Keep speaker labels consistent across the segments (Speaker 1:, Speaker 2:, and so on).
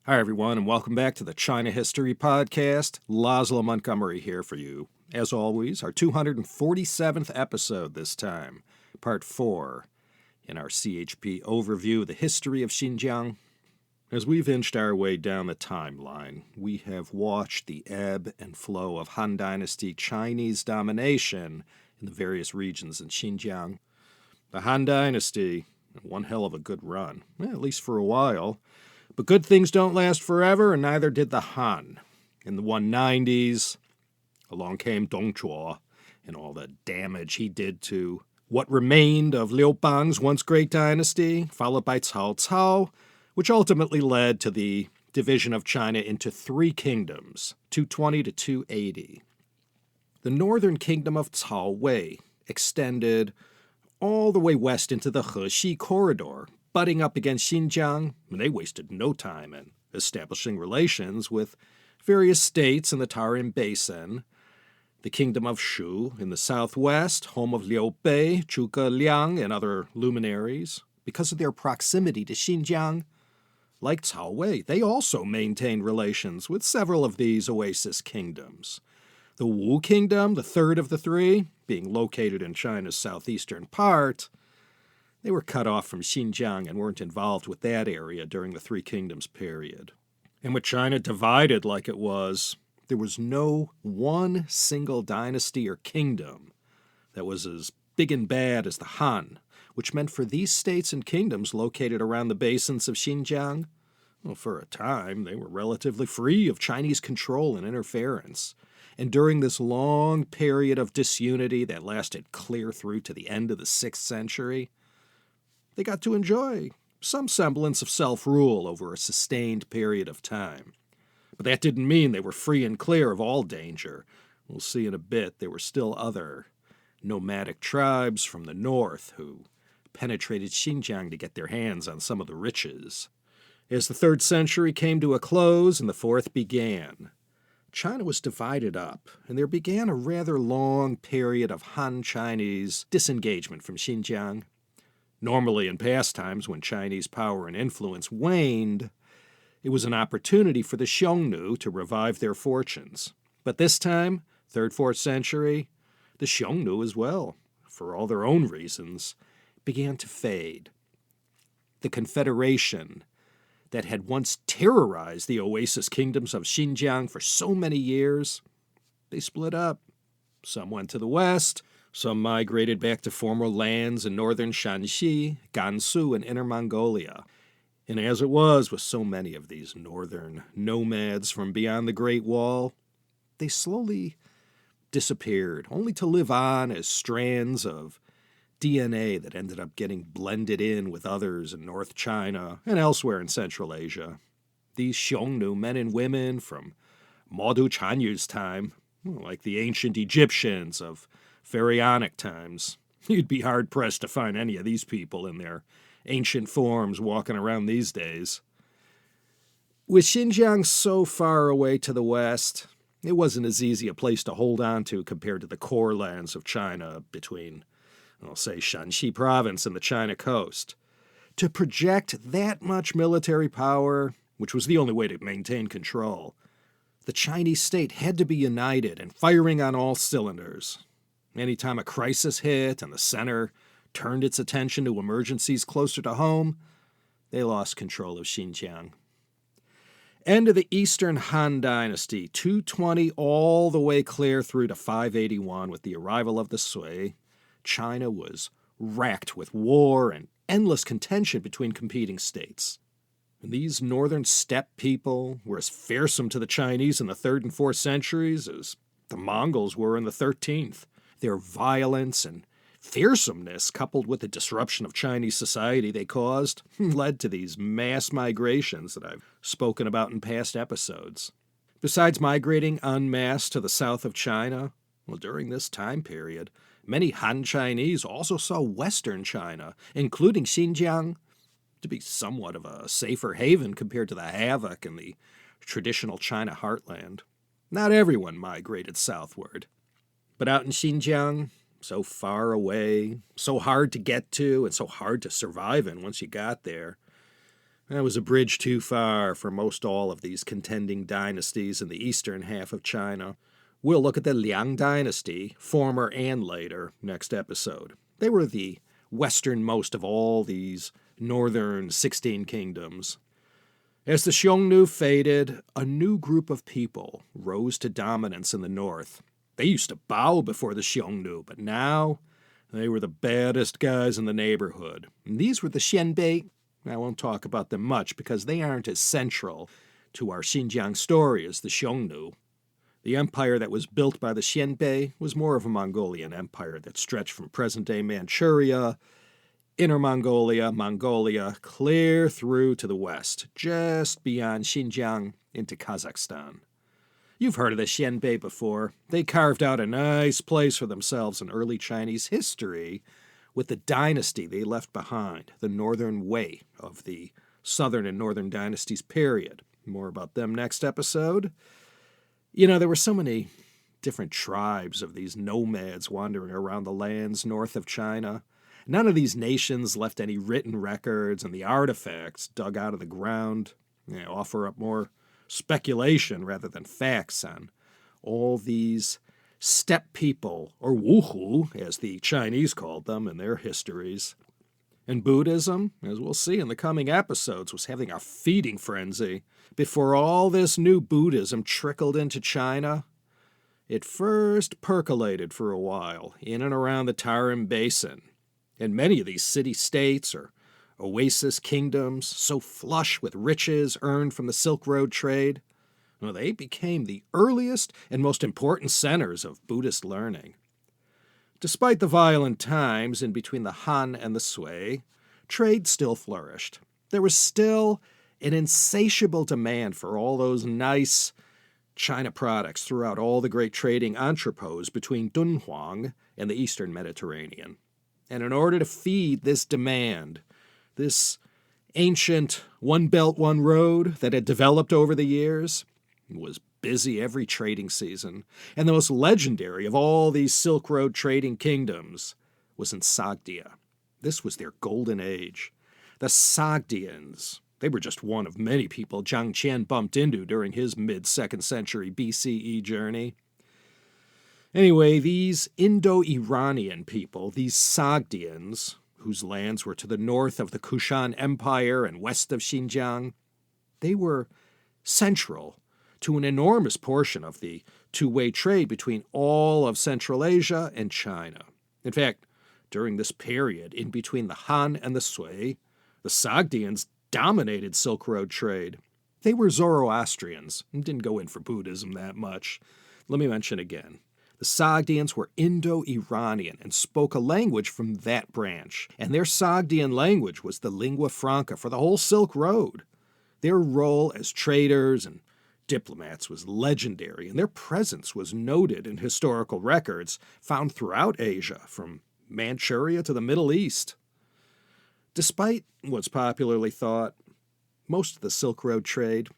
Speaker 1: Hi, everyone, and welcome back to the China History Podcast. Laszlo Montgomery here for you. As always, our 247th episode this time, Part 4, in our CHP overview of the history of Xinjiang. As we've inched our way down the timeline, we have watched the ebb and flow of Han Dynasty Chinese domination in the various regions in Xinjiang. The Han Dynasty, one hell of a good run, at least for a while. But good things don't last forever, and neither did the Han. In the 190s, along came Dong Zhuo and all the damage he did to what remained of Liu Bang's once great dynasty, followed by Cao Cao, which ultimately led to the division of China into three kingdoms, 220 to 280. The northern kingdom of Cao Wei extended all the way west into the Hexi corridor, butting up against Xinjiang, and they wasted no time in establishing relations with various states in the Tarim Basin. The kingdom of Shu in the southwest, home of Liu Bei, Zhuge Liang, and other luminaries. Because of their proximity to Xinjiang, like Cao Wei, they also maintained relations with several of these oasis kingdoms. The Wu kingdom, the third of the three, being located in China's southeastern part, they were cut off from Xinjiang and weren't involved with that area during the Three Kingdoms period. And with China divided like it was, there was no one single dynasty or kingdom that was as big and bad as the Han, which meant for these states and kingdoms located around the basins of Xinjiang, well, for a time, they were relatively free of Chinese control and interference. And during this long period of disunity that lasted clear through to the end of the 6th century, they got to enjoy some semblance of self-rule over a sustained period of time. But that didn't mean they were free and clear of all danger. We'll see in a bit there were still other nomadic tribes from the north who penetrated Xinjiang to get their hands on some of the riches. As the 3rd century came to a close and the 4th began, China was divided up, and there began a rather long period of Han-Chinese disengagement from Xinjiang. Normally, in past times, when Chinese power and influence waned, it was an opportunity for the Xiongnu to revive their fortunes. But this time, 3rd, 4th century, the Xiongnu as well, for all their own reasons, began to fade. The confederation that had once terrorized the oasis kingdoms of Xinjiang for so many years, they split up. Some went to the west. Some migrated back to former lands in northern Shanxi, Gansu, and Inner Mongolia. And as it was with so many of these northern nomads from beyond the Great Wall, they slowly disappeared, only to live on as strands of DNA that ended up getting blended in with others in North China and elsewhere in Central Asia. These Xiongnu men and women from Modu Chanyu's time, like the ancient Egyptians of Pharaonic times. You'd be hard-pressed to find any of these people in their ancient forms walking around these days. With Xinjiang so far away to the west, it wasn't as easy a place to hold on to compared to the core lands of China between, say, Shanxi province and the China coast. To project that much military power, which was the only way to maintain control, the Chinese state had to be united and firing on all cylinders. Anytime a crisis hit and the center turned its attention to emergencies closer to home, they lost control of Xinjiang. End of the Eastern Han Dynasty, 220 all the way clear through to 581 with the arrival of the Sui. China was racked with war and endless contention between competing states. And these northern steppe people were as fearsome to the Chinese in the 3rd and 4th centuries as the Mongols were in the 13th. Their violence and fearsomeness, coupled with the disruption of Chinese society they caused, led to these mass migrations that I've spoken about in past episodes. Besides migrating en masse to the south of China, during this time period, many Han Chinese also saw western China, including Xinjiang, to be somewhat of a safer haven compared to the havoc in the traditional China heartland. Not everyone migrated southward. But out in Xinjiang, so far away, so hard to get to, and so hard to survive in once you got there, That was a bridge too far for most all of these contending dynasties in the eastern half of China. We'll look at the Liang Dynasty, former and later, next episode. They were the westernmost of all these northern 16 kingdoms. As the Xiongnu faded, a new group of people rose to dominance in the north. They used to bow before the Xiongnu, but now they were the baddest guys in the neighborhood. And these were the Xianbei. I won't talk about them much because they aren't as central to our Xinjiang story as the Xiongnu. The empire that was built by the Xianbei was more of a Mongolian empire that stretched from present-day Manchuria, Inner Mongolia, Mongolia, clear through to the west, just beyond Xinjiang into Kazakhstan. You've heard of the Xianbei before. They carved out a nice place for themselves in early Chinese history with the dynasty they left behind, the Northern Wei of the Southern and Northern dynasties period. More about them next episode. You know, there were so many different tribes of these nomads wandering around the lands north of China. None of these nations left any written records, and the artifacts dug out of the ground offer up more speculation rather than facts on all these steppe people, or wuhu, as the Chinese called them in their histories. And Buddhism, as we'll see in the coming episodes, was having a feeding frenzy. Before all this new Buddhism trickled into China, it first percolated for a while in and around the Tarim Basin. And many of these city-states or oasis kingdoms, so flush with riches earned from the Silk Road trade, well, they became the earliest and most important centers of Buddhist learning. Despite the violent times in between the Han and the Sui, trade still flourished. There was still an insatiable demand for all those nice China products throughout all the great trading entrepôts between Dunhuang and the eastern Mediterranean. And in order to feed this demand, this ancient one belt, one road that had developed over the years was busy every trading season. And the most legendary of all these Silk Road trading kingdoms was in Sogdia. This was their golden age. The Sogdians, they were just one of many people Zhang Qian bumped into during his mid-2nd century BCE journey. Anyway, these Indo-Iranian people, these Sogdians, whose lands were to the north of the Kushan Empire and west of Xinjiang, they were central to an enormous portion of the two-way trade between all of Central Asia and China. In fact, during this period, in between the Han and the Sui, the Sogdians dominated Silk Road trade. They were Zoroastrians and didn't go in for Buddhism that much. Let me mention again. The Sogdians were Indo-Iranian and spoke a language from that branch, and their Sogdian language was the lingua franca for the whole Silk Road. Their role as traders and diplomats was legendary, and their presence was noted in historical records found throughout Asia, from Manchuria to the Middle East. Despite what's popularly thought, most of the Silk Road trade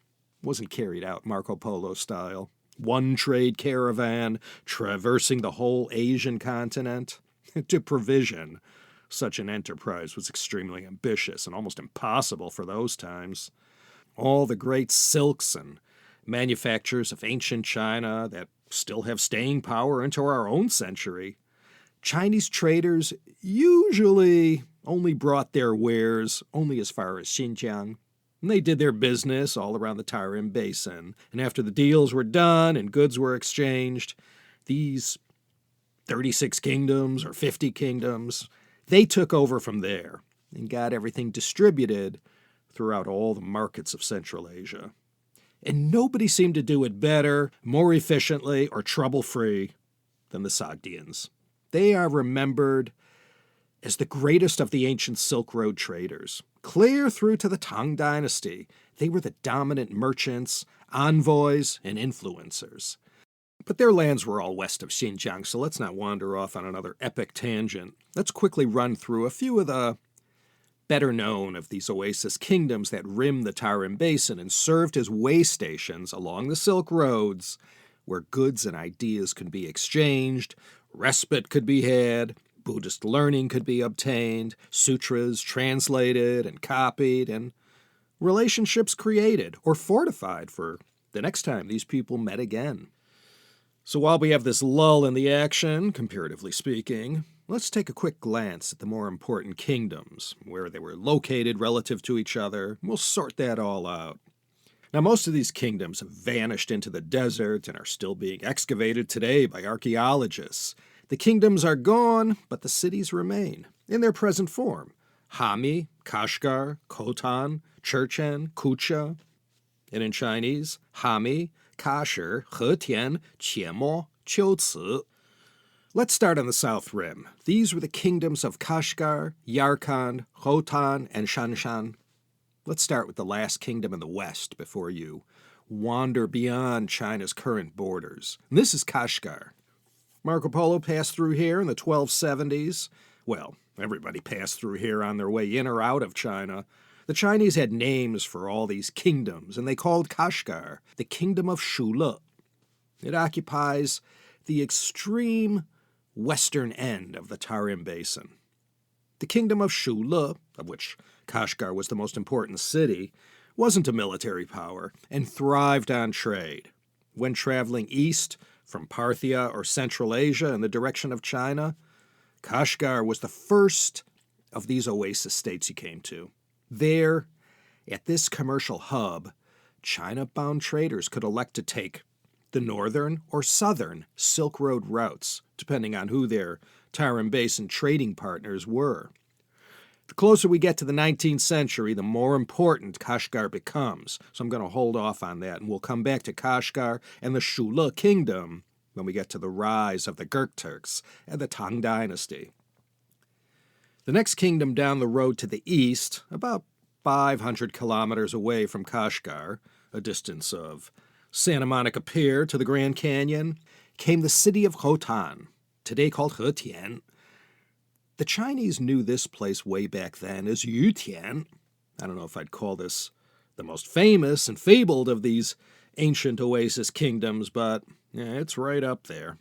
Speaker 1: wasn't carried out Marco Polo style. One trade caravan traversing the whole Asian continent. To provision such an enterprise was extremely ambitious and almost impossible for those times. All the great silks and manufactures of ancient China that still have staying power into our own century. Chinese traders usually only brought their wares only as far as Xinjiang. And they did their business all around the Tarim Basin. And after the deals were done and goods were exchanged, these 36 kingdoms or 50 kingdoms, they took over from there and got everything distributed throughout all the markets of Central Asia. And nobody seemed to do it better, more efficiently, or trouble-free than the Sogdians. They are remembered as the greatest of the ancient Silk Road traders. Clear through to the Tang Dynasty, they were the dominant merchants, envoys, and influencers. But their lands were all west of Xinjiang, so let's not wander off on another epic tangent. Let's quickly run through a few of the better known of these oasis kingdoms that rim the Tarim Basin and served as way stations along the Silk Roads where goods and ideas could be exchanged, respite could be had, Buddhist learning could be obtained, sutras translated and copied, and relationships created or fortified for the next time these people met again. So while we have this lull in the action, comparatively speaking, let's take a quick glance at the more important kingdoms, where they were located relative to each other. We'll sort that all out. Now, most of these kingdoms have vanished into the desert and are still being excavated today by archaeologists. The kingdoms are gone, but the cities remain in their present form. Hami, Kashgar, Khotan, Churchen, Kucha. And in Chinese, Hami, Kashgar, Hetian, Qiemo, Qiuci. Let's start on the South Rim. These were the kingdoms of Kashgar, Yarkand, Khotan, and Shanshan. Let's start with the last kingdom in the west before you wander beyond China's current borders. And this is Kashgar. Marco Polo passed through here in the 1270s. Well, everybody passed through here on their way in or out of China. The Chinese had names for all these kingdoms, and they called Kashgar the Kingdom of Shule. It occupies the extreme western end of the Tarim Basin. The Kingdom of Shule, of which Kashgar was the most important city, wasn't a military power and thrived on trade. When traveling east from Parthia or Central Asia in the direction of China, Kashgar was the first of these oasis states you came to. There, at this commercial hub, China-bound traders could elect to take the northern or southern Silk Road routes, depending on who their Tarim Basin trading partners were. The closer we get to the 19th century, the more important Kashgar becomes. So I'm going to hold off on that, and we'll come back to Kashgar and the Shule kingdom when we get to the rise of the Gurk Turks and the Tang Dynasty. The next kingdom down the road to the east, about 500 kilometers away from Kashgar, a distance of Santa Monica Pier to the Grand Canyon, came the city of Khotan, today called Hetian. The Chinese knew this place way back then as Yutian. I don't know if I'd call this the most famous and fabled of these ancient oasis kingdoms, but it's right up there.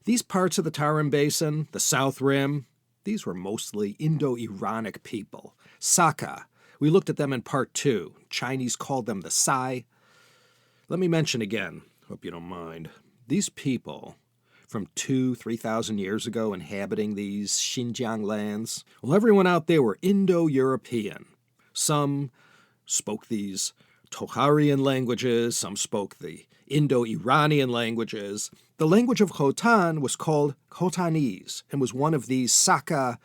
Speaker 1: These parts of the Tarim Basin, the South Rim, these were mostly Indo-Iranic people. Saka. We looked at them in part 2. Chinese called them the Sai. Let me mention again, hope you don't mind, these people from 3,000 years ago inhabiting these Xinjiang lands, well, everyone out there were Indo-European. Some spoke these Tocharian languages, some spoke the Indo-Iranian languages. The language of Khotan was called Khotanese and was one of these Saka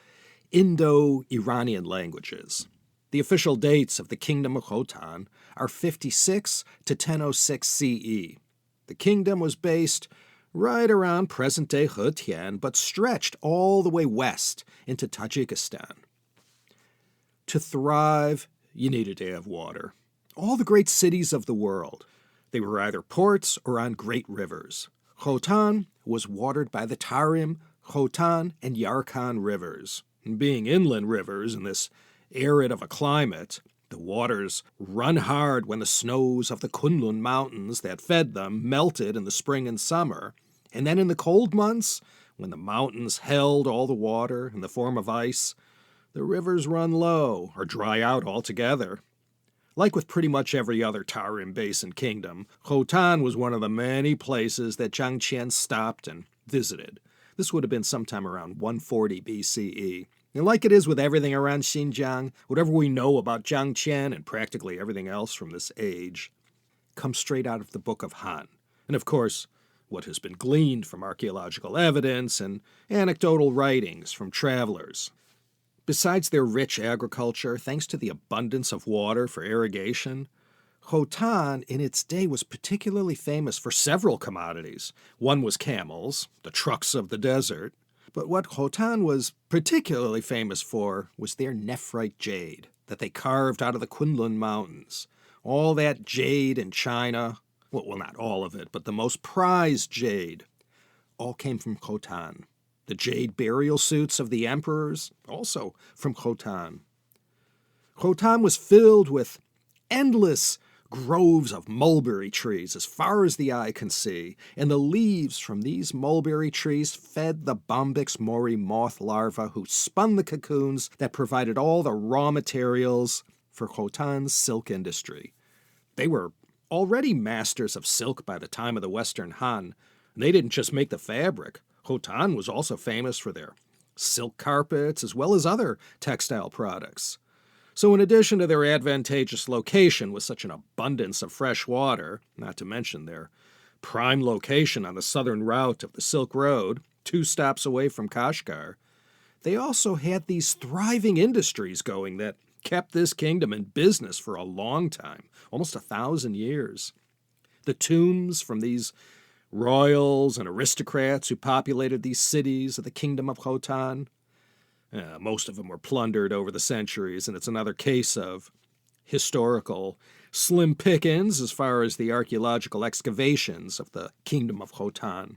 Speaker 1: Indo-Iranian languages. The official dates of the Kingdom of Khotan are 56 to 1006 CE. The kingdom was based right around present-day Hetian, but stretched all the way west into Tajikistan. To thrive, you needed to have water. All the great cities of the world, they were either ports or on great rivers. Khotan was watered by the Tarim, Khotan, and Yarkand rivers. And being inland rivers in this arid of a climate, the waters run hard when the snows of the Kunlun Mountains that fed them melted in the spring and summer. And then in the cold months, when the mountains held all the water in the form of ice, the rivers run low or dry out altogether. Like with pretty much every other Tarim Basin kingdom, Khotan was one of the many places that Jiang Qian stopped and visited. This would have been sometime around 140 BCE. And like it is with everything around Xinjiang, whatever we know about Jiang Qian and practically everything else from this age comes straight out of the Book of Han. And of course, what has been gleaned from archaeological evidence and anecdotal writings from travelers. Besides their rich agriculture, thanks to the abundance of water for irrigation, Khotan in its day was particularly famous for several commodities. One was camels, the trucks of the desert. But what Khotan was particularly famous for was their nephrite jade that they carved out of the Kunlun Mountains. All that jade in China, well, not all of it, but the most prized jade, all came from Khotan. The jade burial suits of the emperors, also from Khotan. Khotan was filled with endless groves of mulberry trees as far as the eye can see, and the leaves from these mulberry trees fed the Bombyx mori moth larvae who spun the cocoons that provided all the raw materials for Khotan's silk industry. They were already masters of silk by the time of the Western Han. They didn't just make the fabric. Khotan was also famous for their silk carpets as well as other textile products. So in addition to their advantageous location with such an abundance of fresh water, not to mention their prime location on the southern route of the Silk Road, 2 stops away from Kashgar, they also had these thriving industries going that kept this kingdom in business for a long time, almost 1,000 years. The tombs from these royals and aristocrats who populated these cities of the kingdom of Khotan, most of them were plundered over the centuries, and it's another case of historical slim pickings as far as the archaeological excavations of the kingdom of Khotan.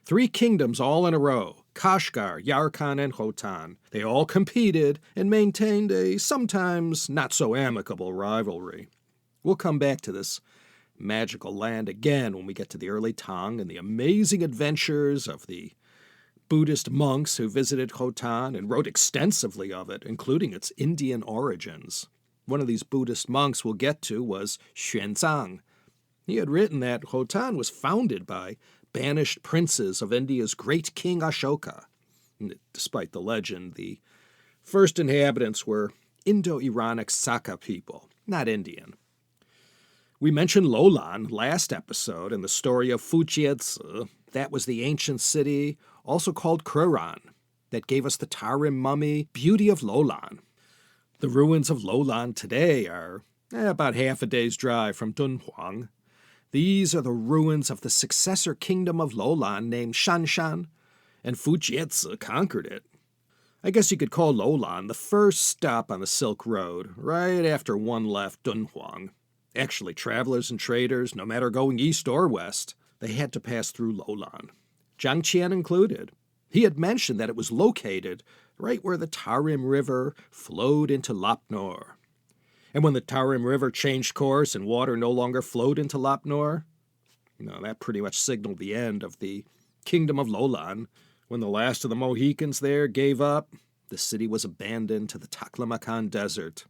Speaker 1: 3 kingdoms all in a row, Kashgar, Yarkhan, and Khotan. They all competed and maintained a sometimes not-so-amicable rivalry. We'll come back to this magical land again when we get to the early Tang and the amazing adventures of the Buddhist monks who visited Khotan and wrote extensively of it, including its Indian origins. One of these Buddhist monks we'll get to was Xuanzang. He had written that Khotan was founded by banished princes of India's great king Ashoka. Despite the legend, the first inhabitants were Indo-Iranic Saka people, not Indian. We mentioned Lolan last episode in the story of Fujietsu. That was the ancient city, also called Rouran, that gave us the Tarim mummy beauty of Lolan. The ruins of Lolan today are about half a day's drive from Dunhuang. These are the ruins of the successor kingdom of Lolan named Shanshan, and Fujietsu conquered it. I guess you could call Lolan the first stop on the Silk Road, right after one left Dunhuang. Actually, travelers and traders, no matter going east or west, they had to pass through Lolan, Zhang Qian included. He had mentioned that it was located right where the Tarim River flowed into Lap Nor. And when the Tarim River changed course and water no longer flowed into Lap Nor, that pretty much signaled the end of the kingdom of Lolan. When the last of the Mohicans there gave up, the city was abandoned to the Taklamakan Desert.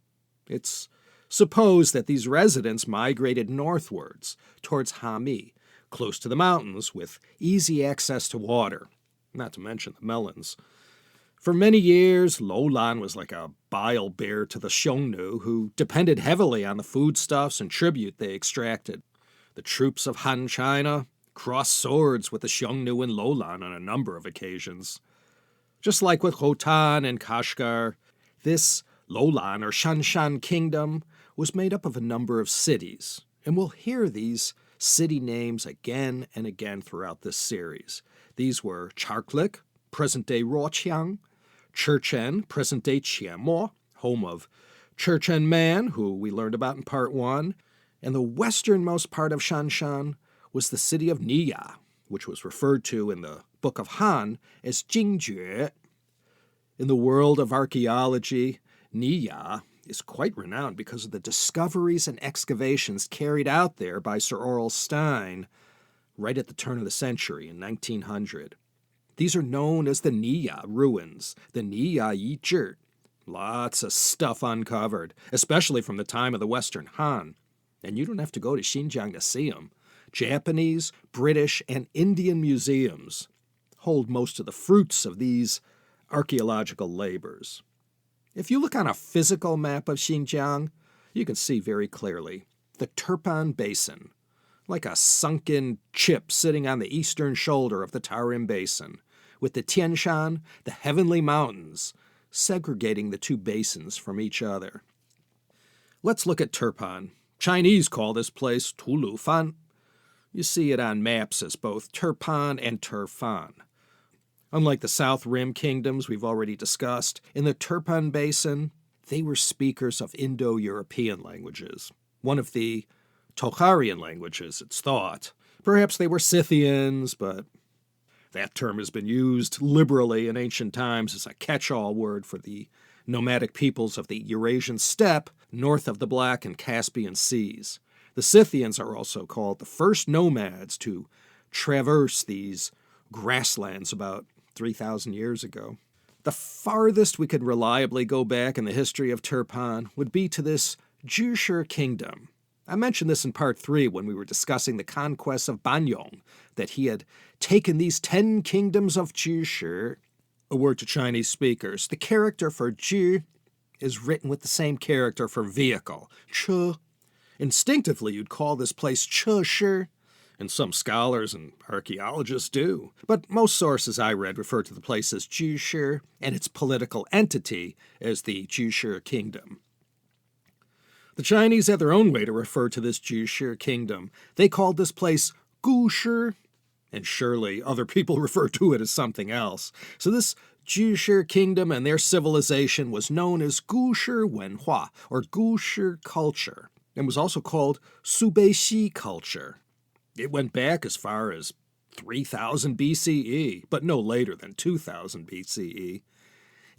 Speaker 1: It's supposed that these residents migrated northwards towards Hami, close to the mountains with easy access to water, not to mention the melons. For many years, Lolan was like a bile bear to the Xiongnu, who depended heavily on the foodstuffs and tribute they extracted. The troops of Han China crossed swords with the Xiongnu in Lolan on a number of occasions. Just like with Khotan and Kashgar, this Lolan or Shanshan kingdom was made up of a number of cities, and we'll hear these city names again and again throughout this series. These were Charklik, present-day Ruoqiang, Churchen, present-day Qianmo, home of Churchen Man, who we learned about in Part 1, and the westernmost part of Shanshan was the city of Nia, which was referred to in the Book of Han as Jingjue. In the world of archaeology, Nia is quite renowned because of the discoveries and excavations carried out there by Sir Aurel Stein right at the turn of the century in 1900. These are known as the Nia Ruins, the Nia Yizhi. Lots of stuff uncovered, especially from the time of the Western Han. And you don't have to go to Xinjiang to see them. Japanese, British, and Indian museums hold most of the fruits of these archaeological labors. If you look on a physical map of Xinjiang, you can see very clearly the Turpan Basin, like a sunken chip sitting on the eastern shoulder of the Tarim Basin, with the Tian Shan, the Heavenly Mountains, segregating the 2 basins from each other. Let's look at Turpan. Chinese call this place Tulufan. You see it on maps as both Turpan and Turfan. Unlike the South Rim kingdoms we've already discussed, in the Turpan Basin, they were speakers of Indo-European languages, one of the Tocharian languages, it's thought. Perhaps they were Scythians, but that term has been used liberally in ancient times as a catch-all word for the nomadic peoples of the Eurasian steppe north of the Black and Caspian Seas. The Scythians are also called the first nomads to traverse these grasslands about 3,000 years ago. The farthest we could reliably go back in the history of Turpan would be to this Zhishe kingdom. I mentioned this in part 3 when we were discussing the conquest of Banyong, that he had taken these 10 kingdoms of Zhishe. A word to Chinese speakers. The character for Zhi is written with the same character for vehicle, Che. Instinctively, you'd call this place Che, and some scholars and archaeologists do. But most sources I read refer to the place as Zhishe and its political entity as the Zhishe kingdom. The Chinese had their own way to refer to this Zhishe kingdom. They called this place Gushi, and surely other people refer to it as something else. So this Zhishe kingdom and their civilization was known as Gushi Wenhua, or Gushi culture, and was also called Subeishi culture. It went back as far as 3000 BCE, but no later than 2000 BCE.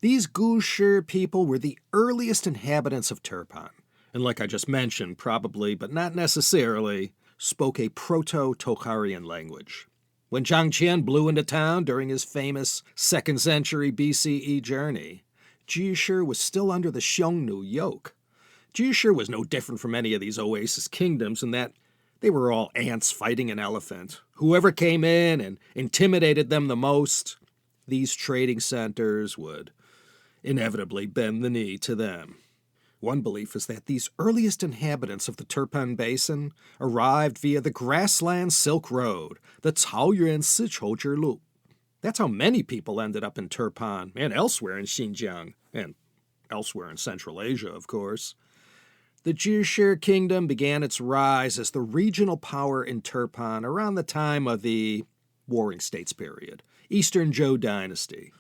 Speaker 1: These Gushi people were the earliest inhabitants of Turpan, and like I just mentioned, probably, but not necessarily, spoke a Proto-Tocharian language. When Zhang Qian blew into town during his famous 2nd century BCE journey, Zhishe was still under the Xiongnu yoke. Zhishe was no different from any of these oasis kingdoms in that they were all ants fighting an elephant. Whoever came in and intimidated them the most, these trading centers would inevitably bend the knee to them. One belief is that these earliest inhabitants of the Turpan Basin arrived via the grassland Silk Road, the Caoyuan Sichou Zhilu. That's how many people ended up in Turpan and elsewhere in Xinjiang, and elsewhere in Central Asia, of course. The Zhishe kingdom began its rise as the regional power in Turpan around the time of the Warring States period, Eastern Zhou Dynasty.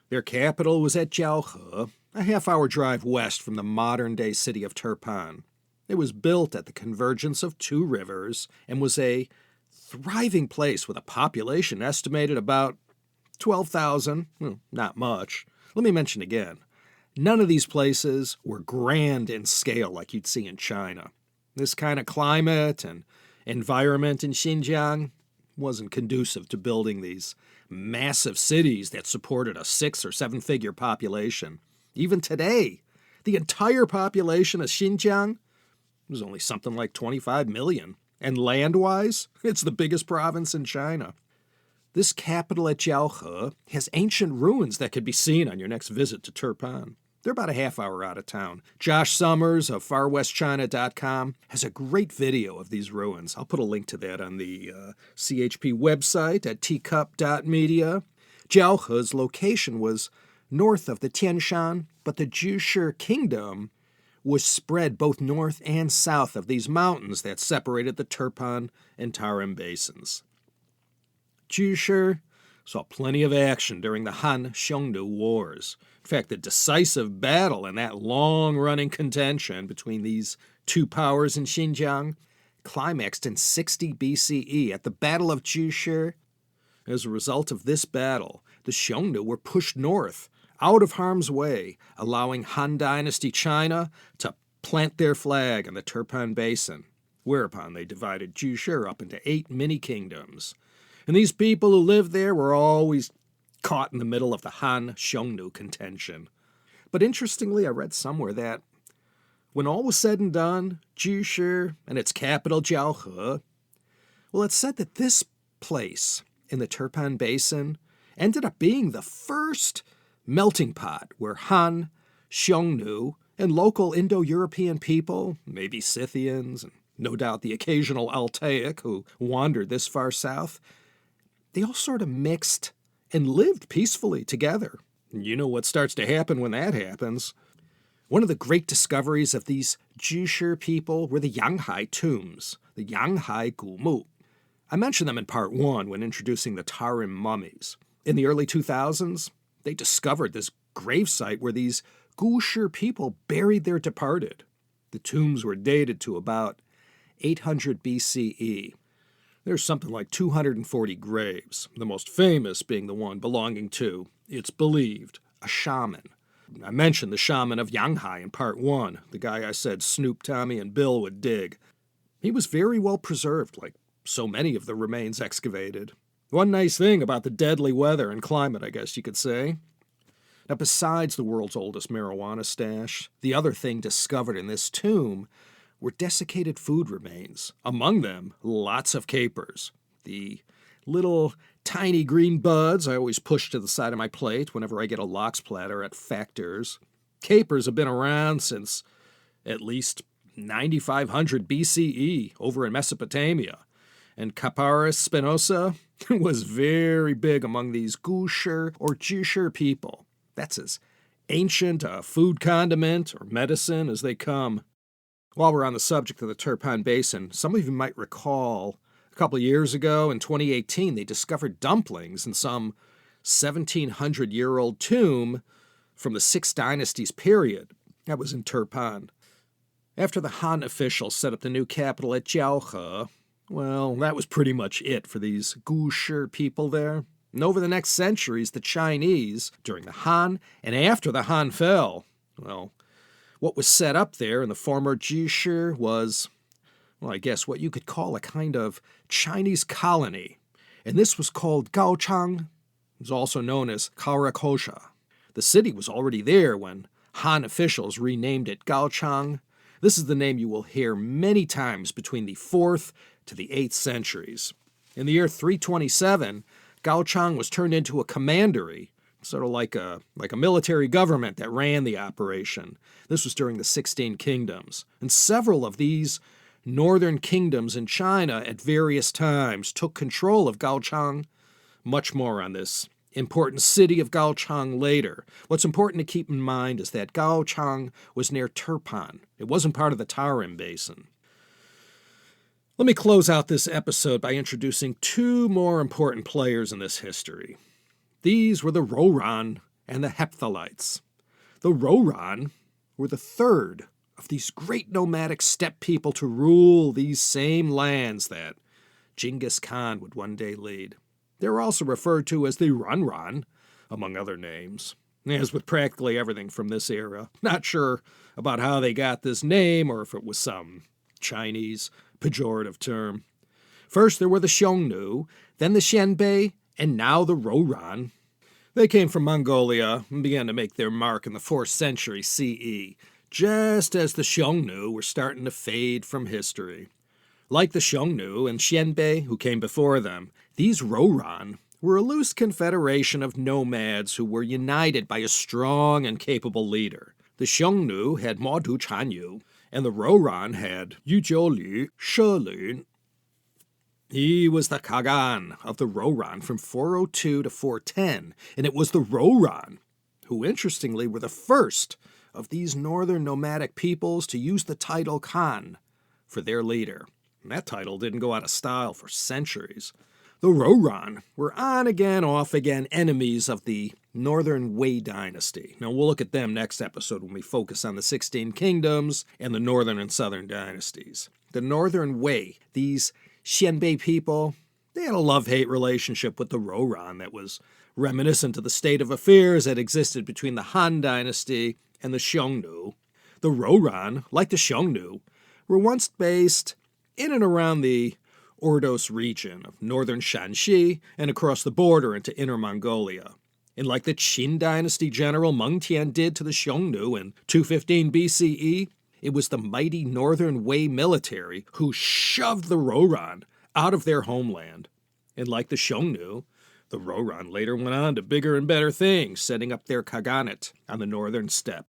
Speaker 1: Their capital was at Jiaohe, a half-hour drive west from the modern-day city of Turpan. It was built at the convergence of 2 rivers and was a thriving place with a population estimated about 12,000. Not much. Let me mention again. None of these places were grand in scale like you'd see in China. This kind of climate and environment in Xinjiang wasn't conducive to building these massive cities that supported a 6- or 7-figure population. Even today, the entire population of Xinjiang was only something like 25 million. And land-wise, it's the biggest province in China. This capital at Jiaohe has ancient ruins that could be seen on your next visit to Turpan. They're about a half-hour out of town. Josh Summers of FarWestChina.com has a great video of these ruins. I'll put a link to that on the CHP website at teacup.media. Jiaohe's location was north of the Tian Shan, but the Zhishe kingdom was spread both north and south of these mountains that separated the Turpan and Tarim Basins. Zhishe saw plenty of action during the Han-Xiongnu Wars. In fact, the decisive battle in that long-running contention between these 2 powers in Xinjiang climaxed in 60 BCE at the Battle of Zhishe. As a result of this battle, the Xiongnu were pushed north, out of harm's way, allowing Han Dynasty China to plant their flag in the Turpan Basin, whereupon they divided Zhishe up into 8 mini-kingdoms. And these people who lived there were always caught in the middle of the Han-Xiongnu contention. But interestingly, I read somewhere that when all was said and done, Zhishe and its capital Jiaohe, well, it's said that this place in the Turpan Basin ended up being the first melting pot where Han, Xiongnu, and local Indo-European people, maybe Scythians, and no doubt the occasional Altaic who wandered this far south, they all sort of mixed and lived peacefully together. You know what starts to happen when that happens. One of the great discoveries of these Zhishe people were the Yanghai tombs, the Yanghai Gumu. I mentioned them in part 1 when introducing the Tarim mummies. In the early 2000s, they discovered this gravesite where these Gushi people buried their departed. The tombs were dated to about 800 BCE. There's something like 240 graves, the most famous being the one belonging to, it's believed, a shaman. I mentioned the shaman of Yanghai in part 1, the guy I said Snoop, Tommy, and Bill would dig. He was very well preserved, like so many of the remains excavated. One nice thing about the deadly weather and climate, I guess you could say. Now, besides the world's oldest marijuana stash, the other thing discovered in this tomb were desiccated food remains. Among them, lots of capers. The little tiny green buds I always push to the side of my plate whenever I get a lox platter at Factor's. Capers have been around since at least 9500 BCE over in Mesopotamia. And Capparis spinosa was very big among these Gusher or Jisher people. That's as ancient a food condiment or medicine as they come. While we're on the subject of the Turpan Basin, some of you might recall a couple of years ago in 2018 they discovered dumplings in some 1700-year-old tomb from the Six Dynasties period. That was in Turpan. After the Han officials set up the new capital at Jiaohe, well, that was pretty much it for these Gusher people there. And over the next centuries, the Chinese, during the Han and after the Han fell, well, what was set up there in the former Jisher was, well, I guess what you could call a kind of Chinese colony. And this was called Gaochang. It was also known as Karakosha. The city was already there when Han officials renamed it Gaochang. This is the name you will hear many times between the 4th to the 8th centuries. In the year 327, Gaochang was turned into a commandery, sort of like a military government that ran the operation. This was during the 16 kingdoms. And several of these northern kingdoms in China at various times took control of Gaochang. Much more on this important city of Gaochang later. What's important to keep in mind is that Gaochang was near Turpan. It wasn't part of the Tarim Basin. Let me close out this episode by introducing two more important players in this history. These were the Rouran and the Hephthalites. The Rouran were the third of these great nomadic steppe people to rule these same lands that Genghis Khan would one day lead. They were also referred to as the Runran, among other names. As with practically everything from this era, not sure about how they got this name or if it was some Chinese pejorative term. First there were the Xiongnu, then the Xianbei, and now the Rouran. They came from Mongolia and began to make their mark in the 4th century CE, just as the Xiongnu were starting to fade from history. Like the Xiongnu and Xianbei, who came before them, these Rouran were a loose confederation of nomads who were united by a strong and capable leader. The Xiongnu had Modu Chanyu, and the Rouran had Yujiulu Shilun. He was the Kagan of the Rouran from 402 to 410, and it was the Rouran who, interestingly, were the first of these northern nomadic peoples to use the title Khan for their leader. And that title didn't go out of style for centuries. The Rouran were on-again, off-again enemies of the Northern Wei Dynasty. Now, we'll look at them next episode when we focus on the 16 kingdoms and the Northern and Southern dynasties. The Northern Wei, these Xianbei people, they had a love-hate relationship with the Rouran that was reminiscent of the state of affairs that existed between the Han Dynasty and the Xiongnu. The Rouran, like the Xiongnu, were once based in and around the Ordos region of northern Shanxi and across the border into Inner Mongolia. And like the Qin Dynasty general Meng Tian did to the Xiongnu in 215 BCE, it was the mighty Northern Wei military who shoved the Rouran out of their homeland. And like the Xiongnu, the Rouran later went on to bigger and better things, setting up their Khaganate on the northern steppe.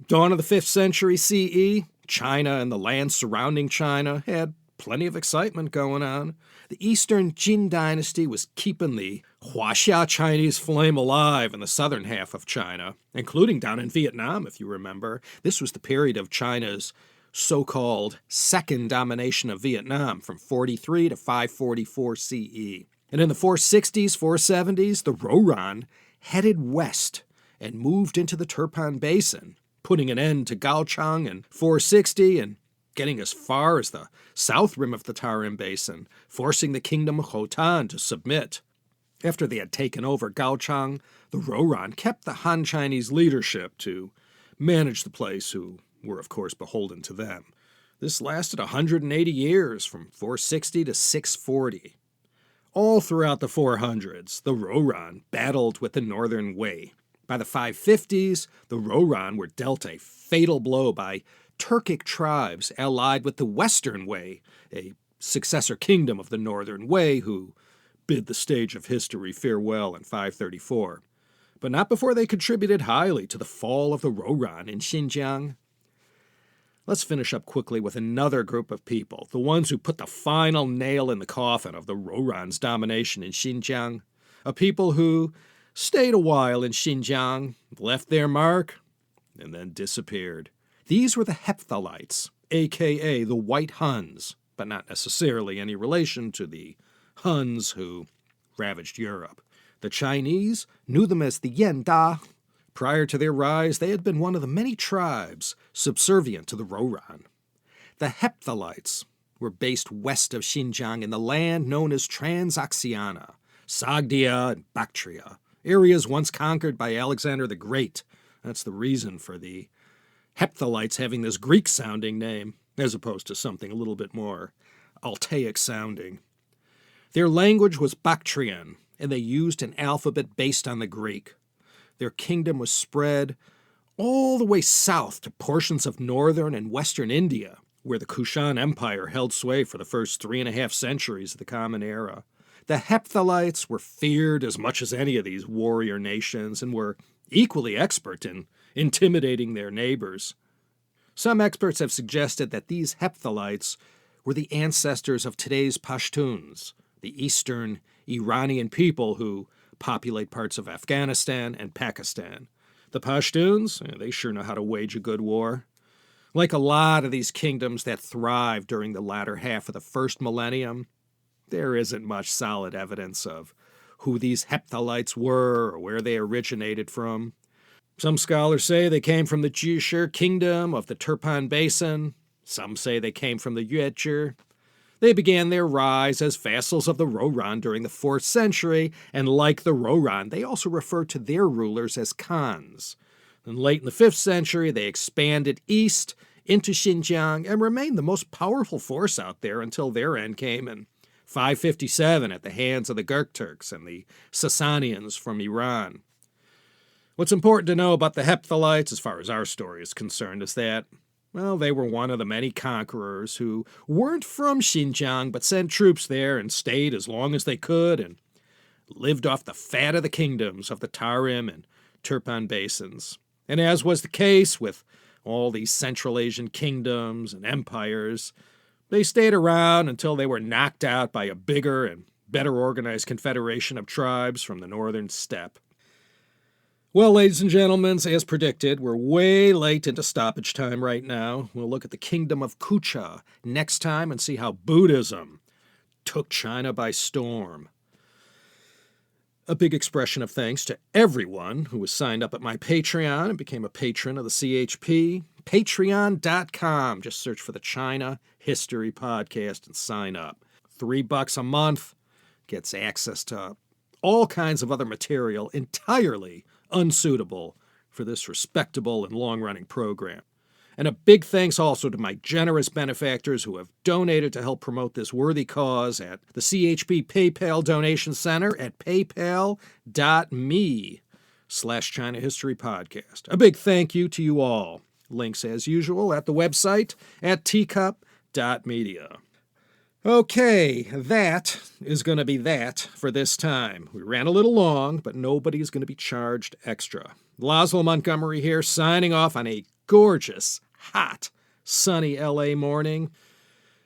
Speaker 1: Dawn of the 5th century CE, China and the lands surrounding China had plenty of excitement going on. The Eastern Jin Dynasty was keeping the Huaxia Chinese flame alive in the southern half of China, including down in Vietnam, if you remember. This was the period of China's so-called second domination of Vietnam from 43 to 544 CE. And in the 460s, 470s, the Rouran headed west and moved into the Turpan Basin, putting an end to Gaochang in 460 and getting as far as the south rim of the Tarim Basin, forcing the kingdom of Houghton to submit. After they had taken over Gaochang, the Rouran kept the Han Chinese leadership to manage the place, who were of course beholden to them. This lasted 180 years, from 460 to 640. All throughout the 400s, the Rouran battled with the Northern Wei. By the 550s, the Rouran were dealt a fatal blow by Turkic tribes allied with the Western Wei, a successor kingdom of the Northern Wei, who bid the stage of history farewell in 534. But not before they contributed highly to the fall of the Rouran in Xinjiang. Let's finish up quickly with another group of people, the ones who put the final nail in the coffin of the Rouran's domination in Xinjiang, a people who stayed a while in Xinjiang, left their mark, and then disappeared. These were the Hephthalites, a.k.a. the White Huns, but not necessarily any relation to the Huns who ravaged Europe. The Chinese knew them as the Yenda. Prior to their rise, they had been one of the many tribes subservient to the Rouran. The Hephthalites were based west of Xinjiang in the land known as Transoxiana, Sogdia and Bactria, areas once conquered by Alexander the Great. That's the reason for the Hephthalites having this Greek-sounding name, as opposed to something a little bit more Altaic-sounding. Their language was Bactrian, and they used an alphabet based on the Greek. Their kingdom was spread all the way south to portions of northern and western India, where the Kushan Empire held sway for the first 3.5 centuries of the Common Era. The Hephthalites were feared as much as any of these warrior nations and were equally expert in intimidating their neighbors. Some experts have suggested that these Hephthalites were the ancestors of today's Pashtuns, the eastern Iranian people who populate parts of Afghanistan and Pakistan. The Pashtuns, they sure know how to wage a good war. Like a lot of these kingdoms that thrived during the latter half of the first millennium, there isn't much solid evidence of who these Hephthalites were or where they originated from. Some scholars say they came from the Jishur kingdom of the Turpan Basin. Some say they came from the Yuezhi. They began their rise as vassals of the Rouran during the 4th century, and like the Rouran, they also referred to their rulers as Khans. And late in the 5th century, they expanded east into Xinjiang and remained the most powerful force out there until their end came in 557 at the hands of the Gurk Turks and the Sasanians from Iran. What's important to know about the Hephthalites, as far as our story is concerned, is that, well, they were one of the many conquerors who weren't from Xinjiang but sent troops there and stayed as long as they could and lived off the fat of the kingdoms of the Tarim and Turpan basins. And as was the case with all these Central Asian kingdoms and empires, they stayed around until they were knocked out by a bigger and better organized confederation of tribes from the northern steppe. Well, ladies and gentlemen, as predicted, we're way late into stoppage time right now. We'll look at the kingdom of Kucha next time and see how Buddhism took China by storm. A big expression of thanks to everyone who was signed up at my Patreon and became a patron of the CHP. Patreon.com. Just search for the China History Podcast and sign up. $3 a month gets access to all kinds of other material entirely unsuitable for this respectable and long-running program. And a big thanks also to my generous benefactors who have donated to help promote this worthy cause at the CHP PayPal Donation Center at paypal.me/China History Podcast. A big thank you to you all. Links, as usual, at the website at teacup.media. Okay, that is going to be that for this time. We ran a little long, but nobody's going to be charged extra. Laszlo Montgomery here, signing off on a gorgeous, hot, sunny LA morning.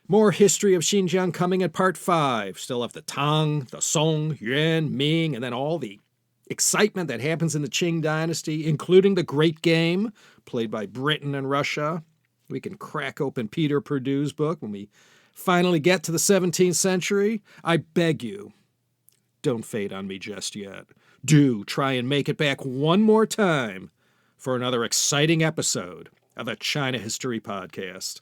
Speaker 1: More history of Xinjiang coming in part 5. Still have the Tang, the Song, Yuan, Ming, and then all the excitement that happens in the Qing Dynasty, including the Great Game, played by Britain and Russia. We can crack open Peter Perdue's book when we finally get to the 17th century. I beg you, don't fade on me just yet. Do try and make it back one more time for another exciting episode of the China History Podcast.